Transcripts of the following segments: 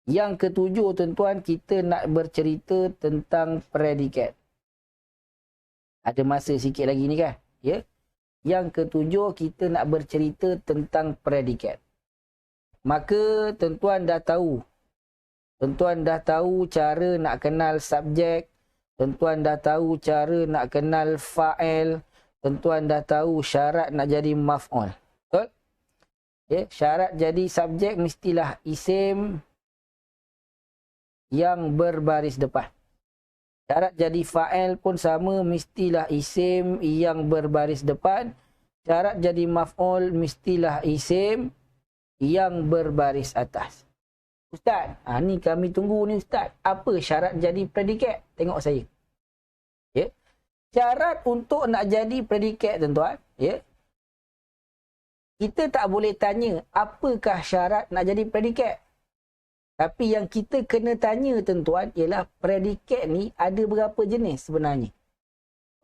Yang ketujuh, tuan-tuan, kita nak bercerita tentang predikat. Ada masa sikit lagi ni kan? Ya. Yang ketujuh, kita nak bercerita tentang predikat. Maka tuan-tuan dah tahu. Tuan-tuan dah tahu cara nak kenal subjek. Tuan-tuan dah tahu cara nak kenal fa'il. Tuan-tuan dah tahu syarat nak jadi maf'ul. Betul? Ya, syarat jadi subjek mestilah isim yang berbaris depan. Syarat jadi fa'il pun sama, mestilah isim yang berbaris depan. Syarat jadi maf'ul mestilah isim yang berbaris atas. Ustaz, ni kami tunggu ni Ustaz. Apa syarat jadi predikat? Tengok saya. Ya. Syarat untuk nak jadi predikat, tuan-tuan, ya. Kita tak boleh tanya apakah syarat nak jadi predikat. Tapi yang kita kena tanya, tuan-tuan, ialah predikat ni ada berapa jenis sebenarnya.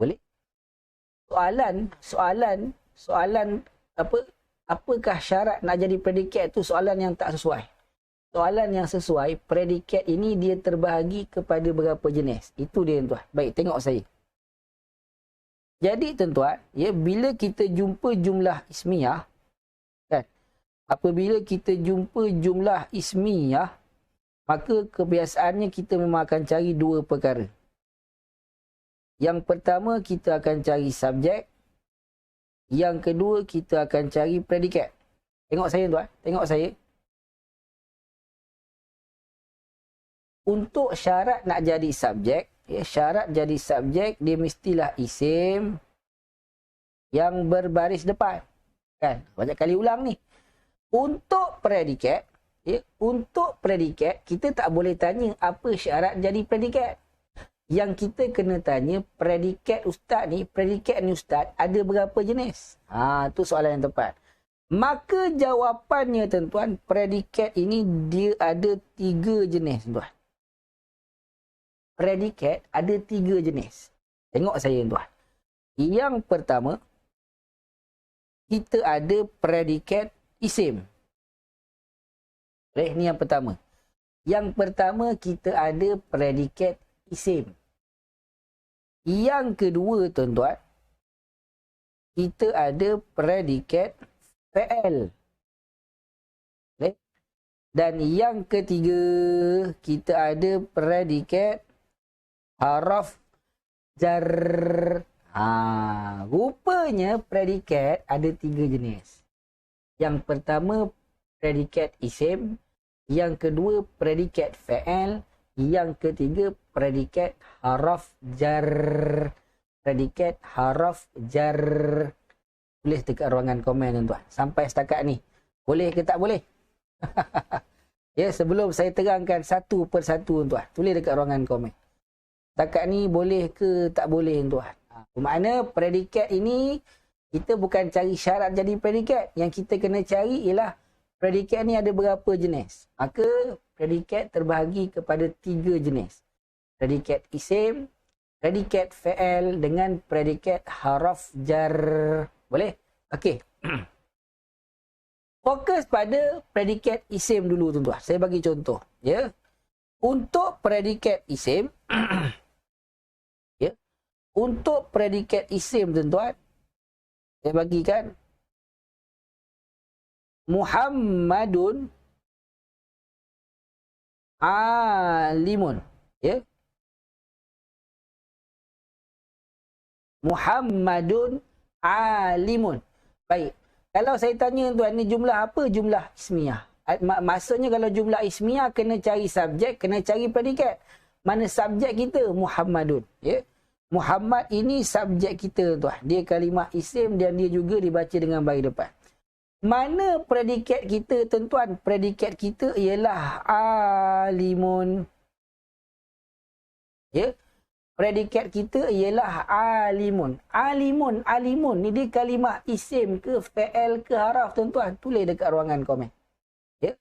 Boleh? Soalan apakah syarat nak jadi predikat tu soalan yang tak sesuai. Soalan yang sesuai, predikat ini dia terbahagi kepada berapa jenis. Itu dia, tuan-tuan. Baik, tengok saya. Jadi, tuan-tuan, ya, bila kita jumpa jumlah ismiyah, kan? Apabila kita jumpa jumlah ismiyah, maka kebiasaannya kita memang akan cari dua perkara. Yang pertama, kita akan cari subjek. Yang kedua, kita akan cari predikat. Tengok saya, tuan. Tengok saya. Untuk syarat nak jadi subjek, ya, syarat jadi subjek, dia mestilah isim yang berbaris depan. Kan? Banyak kali ulang ni. Untuk predikat, ya, untuk predikat, kita tak boleh tanya apa syarat jadi predikat. Yang kita kena tanya, predikat ustaz ni ustaz, ada berapa jenis? Tu soalan yang tepat. Maka jawapannya, tuan-tuan, predikat ini dia ada 3 jenis, tuan. Predikat ada 3 jenis. Tengok saya, tuan. Yang pertama, kita ada predikat isim. Ni yang pertama. Yang pertama, kita ada predikat isim. Yang kedua, tuan-tuan, kita ada predikat fa'il. Dan yang ketiga, kita ada predikat haraf jar. Rupanya predikat ada 3 jenis. Yang pertama, predikat isim. Yang kedua, predikat fa'il. Yang ketiga, predikat haraf jar. Predikat haraf jar. Tulis dekat ruangan komen, tuan-tuan. Sampai setakat ni. Boleh ke tak boleh? Ya, sebelum saya terangkan satu persatu, tuan-tuan. Tulis dekat ruangan komen. Setakat ni boleh ke tak boleh, tuan? Bermakna predikat ini kita bukan cari syarat jadi predikat. Yang kita kena cari ialah predikat ni ada berapa jenis. Maka predikat terbahagi kepada 3 jenis. Predikat isim, predikat fa'il dengan predikat haraf jar. Boleh? Okey. Fokus pada predikat isim dulu, tuan-tuan. Saya bagi contoh, ya. Untuk predikat isim untuk predikat isim, tuan-tuan, saya bagikan Muhammadun alimun. Ya. Muhammadun alimun. Baik. Kalau saya tanya, tuan, ni jumlah apa? Jumlah ismiyah. Maksudnya kalau jumlah ismiyah kena cari subjek, kena cari predikat. Mana subjek kita? Muhammadun. Ya. Muhammad ini subjek kita, tuan. Dia kalimah isim dan dia juga dibaca dengan baris depan. Mana predikat kita, tuan-tuan? Predikat kita ialah alimun. Ya. Predikat kita ialah alimun. Alimun ni dia kalimah isim ke fa'il ke haraf, tuan-tuan? Tulis dekat ruangan komen. Ya.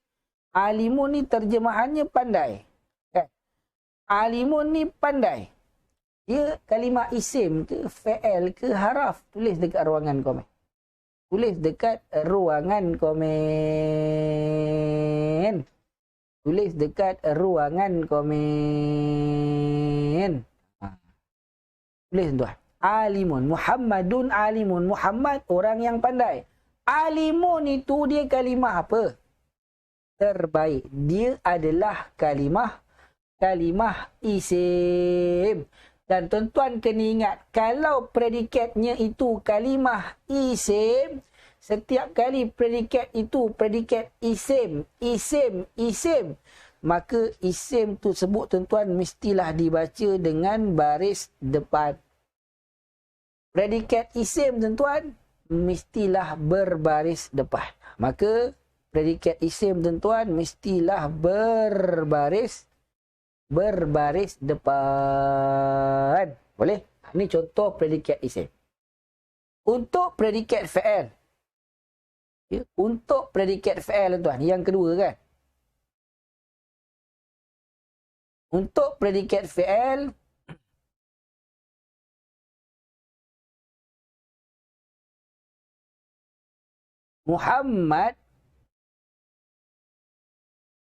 Alimun ni terjemahannya pandai. Kan? Alimun ni pandai. Dia kalimah isim ke fa'il ke haraf? Tulis dekat ruangan komen. Tulis dekat ruangan komen. Tulis dekat ruangan komen. Tulis tuan. Alimun. Muhammadun alimun. Muhammad orang yang pandai. Alimun itu dia kalimah apa? Terbaik. Dia adalah kalimah isim. Dan tuan-tuan kena ingat, kalau predikatnya itu kalimah isim, setiap kali predikat itu predikat isim, maka isim tersebut tuan-tuan mestilah dibaca dengan baris depan. Predikat isim tuan-tuan mestilah berbaris depan. Maka predikat isim tuan-tuan mestilah berbaris depan. Boleh? Ini contoh predikat isim. Untuk predikat fa'al. Ya, untuk predikat fa'al tuan, yang kedua kan. Untuk predikat fa'al,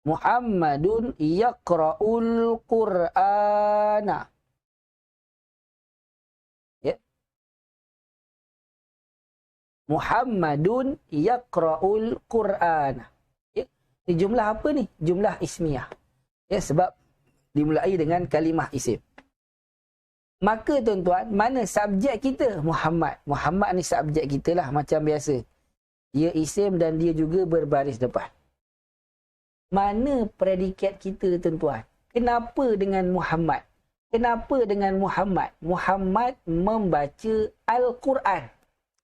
Muhammadun yaqra'ul Qur'ana. Ya. Muhammadun yaqra'ul Qur'ana. Ya. Ini jumlah apa ni? Jumlah ismiyah. Ya, sebab dimulai dengan kalimah isim. Maka tuan-tuan, mana subjek kita? Muhammad. Muhammad ni subjek kita lah macam biasa. Dia isim dan dia juga berbaris depan. Mana predikat kita tuan-tuan? Kenapa dengan Muhammad? Kenapa dengan Muhammad? Muhammad membaca Al-Quran.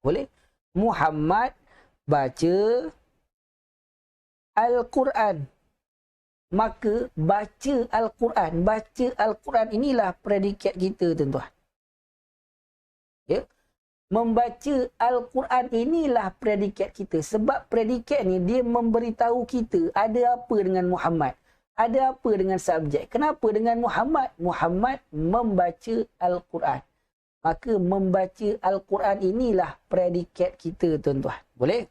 Boleh? Muhammad baca Al-Quran. Maka baca Al-Quran. Baca Al-Quran inilah predikat kita tuan-tuan. Ya? Membaca Al-Quran inilah predikat kita. Sebab predikat ni dia memberitahu kita ada apa dengan Muhammad. Ada apa dengan subjek. Kenapa dengan Muhammad? Muhammad membaca Al-Quran. Maka membaca Al-Quran inilah predikat kita tuan-tuan. Boleh?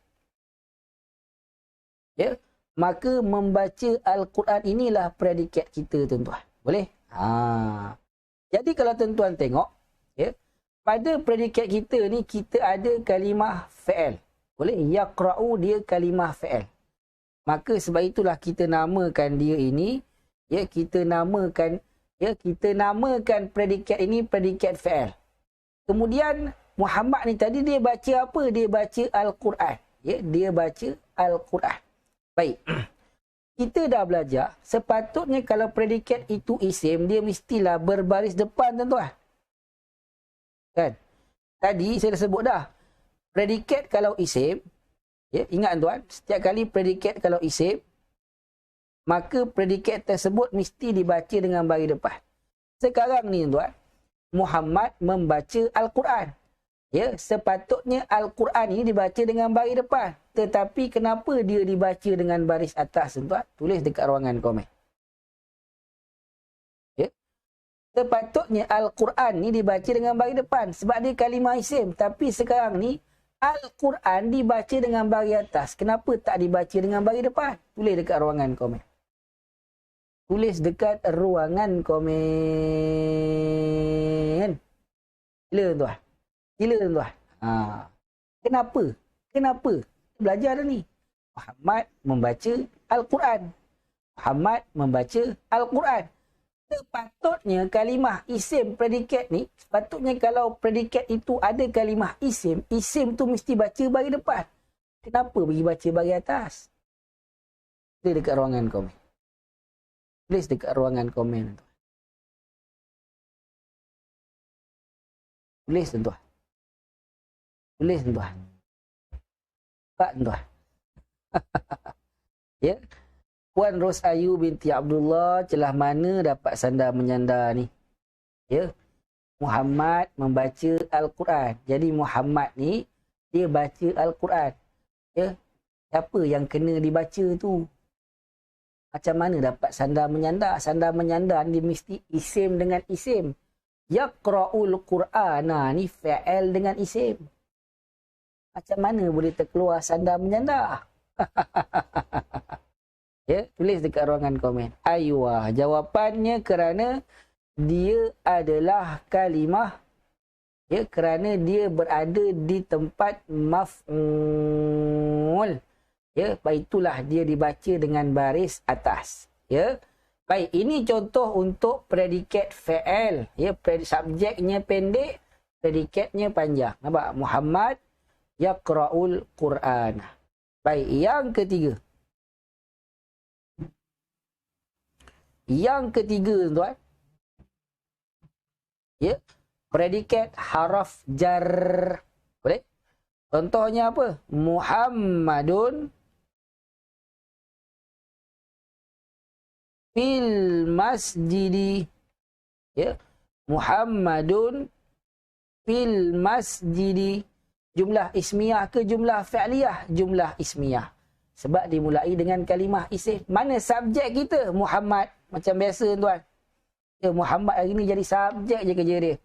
Ya? Maka membaca Al-Quran inilah predikat kita tuan-tuan. Boleh? Jadi kalau tuan-tuan tengok, ya, pada predikat kita ni, kita ada kalimah fa'al. Boleh? Yaqra'u dia kalimah fa'al. Maka sebab itulah kita namakan dia ini, ya, kita namakan predikat ini predikat fa'al. Kemudian Muhammad ni tadi dia baca apa? Dia baca Al-Quran. Ya, dia baca Al-Quran. Baik. Kita dah belajar, sepatutnya kalau predikat itu isim, dia mestilah berbaris depan tuan-tuan. Kan? Tadi saya dah sebut dah. Predikat kalau isim, ya, ingat tuan, setiap kali predikat kalau isim, maka predikat tersebut mesti dibaca dengan baris depan. Sekarang ni tuan, Muhammad membaca Al-Quran. Ya, sepatutnya Al-Quran ini dibaca dengan baris depan. Tetapi kenapa dia dibaca dengan baris atas tuan? Tulis dekat ruangan komen. Sepatutnya Al-Quran ni dibaca dengan baris depan. Sebab dia kalimah isim. Tapi sekarang ni, Al-Quran dibaca dengan baris atas. Kenapa tak dibaca dengan baris depan? Tulis dekat ruangan komen. Tulis dekat ruangan komen. Sila tuan. Sila tuan. Kenapa? Kenapa? Belajar dah ni. Muhammad membaca Al-Quran. Muhammad membaca Al-Quran. Sepatutnya kalimah isim predikat ni, sepatutnya kalau predikat itu ada kalimah isim, isim tu mesti baca baris depan. Kenapa bagi baca baris atas? Tulis dekat ruangan komen. Tulis dekat ruangan komen. Tulis tuan-tuan. Tulis tuan-tuan. Pak tuan. Ya. Puan Rosayu binti Abdullah, celah mana dapat sandar menyandar ni? Ya. Muhammad membaca Al-Quran. Jadi Muhammad ni, dia baca Al-Quran. Ya. Siapa yang kena dibaca tu? Macam mana dapat sandar menyandar? Sandar menyandar ni mesti isim dengan isim. Yaqra'ul Qur'ana ni fa'al dengan isim. Macam mana boleh terkeluar sandar menyandar? Ya, tulis Tulis dekat ruangan komen. Aywa. Jawapannya kerana dia adalah kalimah, ya, kerana dia berada di tempat maf'ul. Ya, itulah dia dibaca dengan baris atas. Ya. Baik, ini contoh untuk predikat fa'il. Ya, subjeknya pendek, predikatnya panjang. Nampak? Muhammad yaqra'ul Qur'an. Baik, yang ketiga. Yang ketiga, tuan. Ya, predikat haraf jar. Boleh? Contohnya apa? Muhammadun fil masjidi. Ya. Muhammadun fil masjidi. Jumlah ismiyah ke jumlah fa'liyah? Jumlah ismiyah. Sebab dimulai dengan kalimah isim. Mana subjek kita? Muhammad. Macam biasa, tuan. Ya, Muhammad hari ni jadi subjek je kerja dia.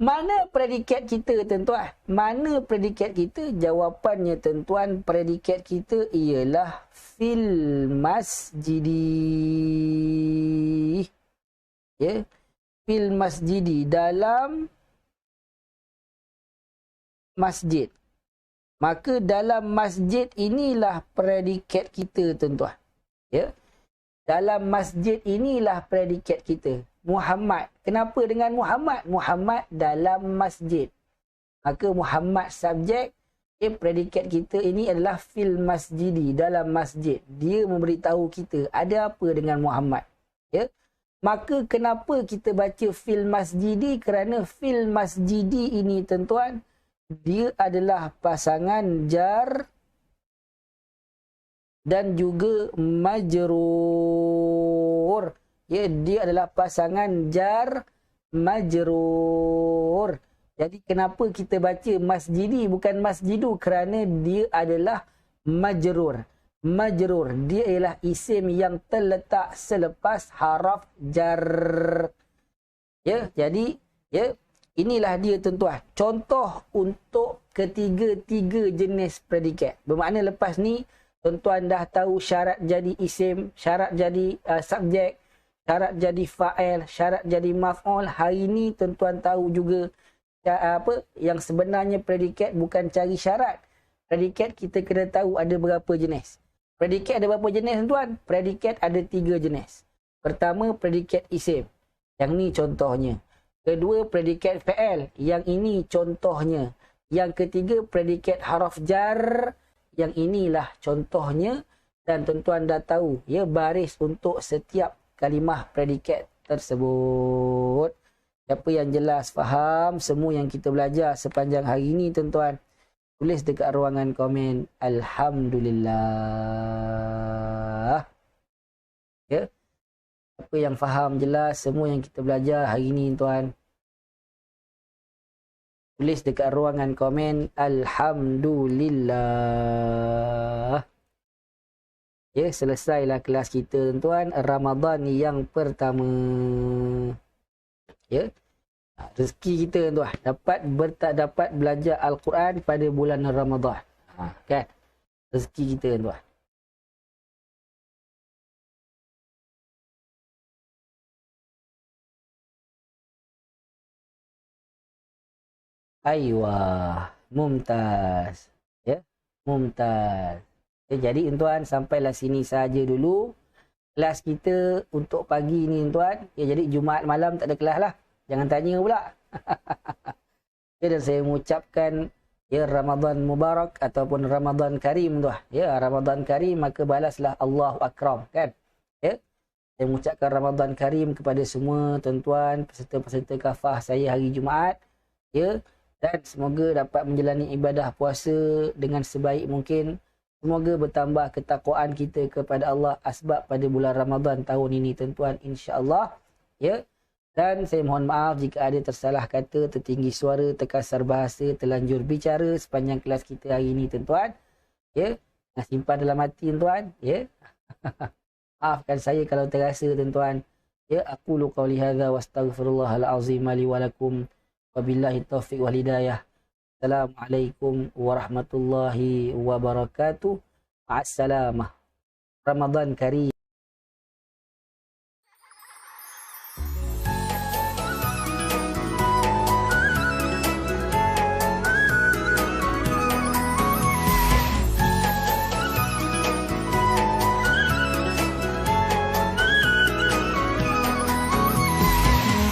Mana predikat kita, tuan-tuan? Mana predikat kita? Jawapannya, tuan-tuan, predikat kita ialah fil masjidi. Ya. Fil masjidi, dalam masjid. Maka dalam masjid inilah predikat kita, tuan-tuan. Ya. Dalam masjid inilah predikat kita. Muhammad. Kenapa dengan Muhammad? Muhammad dalam masjid. Maka Muhammad subjek, predikat kita ini adalah fil masjidi, dalam masjid. Dia memberitahu kita ada apa dengan Muhammad. Ya. Maka kenapa kita baca fil masjidi? Kerana fil masjidi ini, tuan-tuan, dia adalah pasangan jar dan juga majrur. Ya, dia adalah pasangan jar majrur. Jadi kenapa kita baca masjidi bukan masjidu? Kerana dia adalah majrur. Majrur, dia ialah isim yang terletak selepas haraf jar. Ya, jadi ya, inilah dia, tuan-tuan. Contoh untuk ketiga-tiga jenis predikat. Bermakna lepas ni tuan-tuan dah tahu syarat jadi isim, syarat jadi subjek, syarat jadi fa'il, syarat jadi maf'ul. Hari ni tuan-tuan tahu juga apa yang sebenarnya predikat bukan cari syarat. Predikat kita kena tahu ada berapa jenis. Predikat ada berapa jenis, tuan-tuan? Predikat ada 3 jenis. Pertama, predikat isim. Yang ni contohnya. Kedua, predikat fa'il. Yang ini contohnya. Yang ketiga, predikat haraf jar. Yang inilah contohnya. Dan tuan-tuan dah tahu, ya, baris untuk setiap kalimah predikat tersebut. Siapa yang jelas, faham semua yang kita belajar sepanjang hari ini, tuan-tuan, tulis dekat ruangan komen. Alhamdulillah. Ya. Siapa yang faham jelas semua yang kita belajar hari ini, tuan, tulis dekat ruangan komen. Alhamdulillah. Ya, selesailah kelas kita, tuan-tuan. Ramadan yang pertama. Ya. Rezeki kita, tuan, dapat belajar Al-Quran pada bulan Ramadan. Kan? Rezeki kita, tuan. Aywa, mumtaz. Ya, mumtaz. Ya, jadi tuan, sampailah sini saja dulu kelas kita untuk pagi ni, tuan. Ya, jadi Jumaat malam tak ada kelas lah. Jangan tanya pula. Ya, dan saya mengucapkan, ya, Ramadan Mubarak ataupun Ramadan Karim, tuan. Ya, Ramadan Karim, maka balaslah Allahu Akram, kan? Ya. Saya mengucapkan Ramadan Karim kepada semua tuan-tuan peserta-peserta kafah saya hari Jumaat. Ya. Dan semoga dapat menjalani ibadah puasa dengan sebaik mungkin. Semoga bertambah ketakwaan kita kepada Allah asbab pada bulan Ramadan tahun ini, tuan-tuan, insya-Allah. Ya. Dan saya mohon maaf jika ada tersalah kata, tertinggi suara, terkasar bahasa, terlanjur bicara sepanjang kelas kita hari ini, tuan-tuan. Ya. Nak simpan dalam hati, tuan. Ya. Maafkan saya kalau terasa, tuan-tuan. Ya, aqulu qawli hadza wa astaghfirullahal azim li wa lakum. Wabillahi taufiq wal hidayah. Assalamualaikum warahmatullahi wabarakatuh. Assalamah. Ramadan Karim.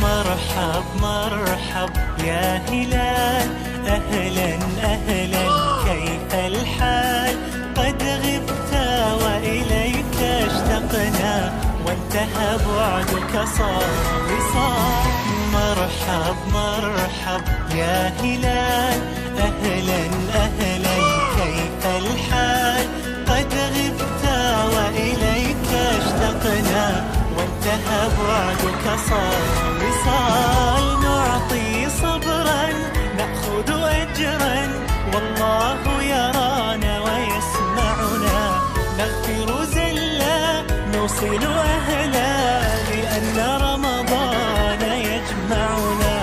مرحب مرحب يا هلال، أهلا أهلا كيف الحال؟ قد غبت وإليك اشتقنا، وانتهى بعدك صار وصال. مرحب مرحب يا هلال، أهلا أهلا كيف الحال؟ قد غبت وإليك اشتقنا، وانتهى بعدك صار وصال. نعطي صبرا نأخذ أجرا، والله يرانا ويسمعنا. نغفر زلا نوصل أهلا، لأن رمضان يجمعنا.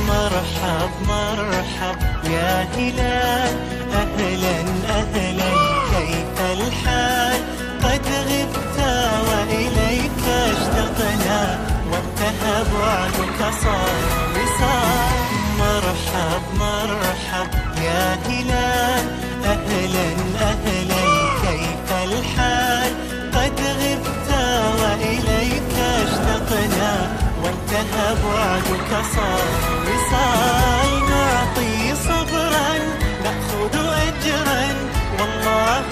مرحب مرحب يا هلال، أهلا أهلا كيف الحال؟ قد غبت وإليك اشتقنا، وانتهى بعدك صار وصال. مرحب مرحب يا هلال، أهلا أهلا كيف الحال؟ قد غبت وإليك اشتقنا، وانتهى بعدك صار وصال. نعطي صبرا نأخذ أجرا، والله